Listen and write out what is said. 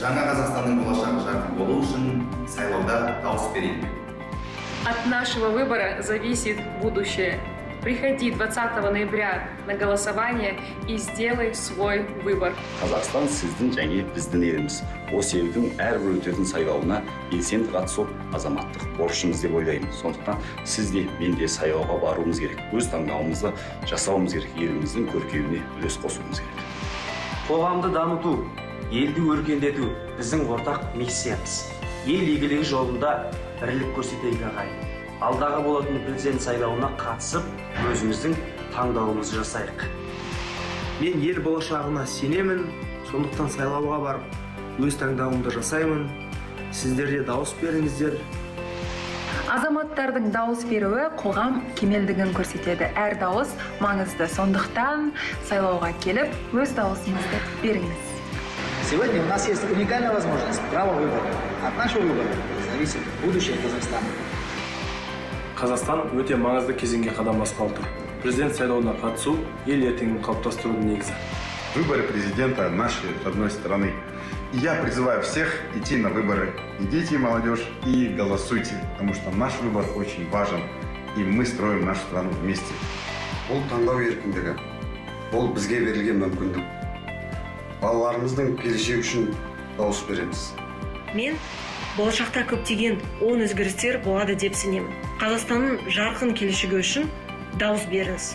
жаңа Қазақстанның болашағы жарқын болу үшін сайлауда дауыс берейік. От нашего выбора зависит будущее. Приходи 20 ноября на голосование и сделай свой выбор. Қазақстан сіздің және біздің еліміз. Осы елдің әрбір өтетін сайлауына белсенді қатысу азаматтық борышымыз деп ойлаймын. Сондықтан сіз де мен де сайлауға баруымыз керек. Өз таңдауымызды жасауымыз керек. Еліміздің көркеюіне үлес қосуымыз керек. Қоғамды дамыту, елді өркендету біздің ортақ миссиямыз. Ел игілігі жолында бірлік көрсетейік ағайын. Алдағы болатын президент сайлауына қатысып, өзіміздің таңдауымызды жасайық. Мен ел болашағына сенемін, сондықтан сайлауға барып, өз таңдауымды жасаймын. Сіздер де дауыс беріңіздер. Азаматтардың дауыс беруі қоғам кемелдігін көрсетеді. Әр дауыс маңызды. Сондықтан сайлауға келіп, өз дауысыңызды беріңіз. Сегодня у нас есть уникальная возможность, право выбора. От нашего выбора зависит будущее Казахстана. Қазақстан өте маңызды кезеңге қадам басқалы тұр. Президент сайлауына қатысу ел ертеңін қалыптастырудың негізі. Выборы президента нашей родной страны. И я призываю всех идти на выборы. Идите, молодежь, и голосуйте, потому что наш выбор очень важен, и мы строим нашу страну вместе. Бұл таңдау еркіндігі, бұл бізге берілген мүмкіндік. Балаларымыздың келешегі үшін дауыс береміз. Мен болашақта көптеген оң өзгерістер болады деп сенемін. Қазақстанның жарқын келешегі үшін дауыс беріңіз.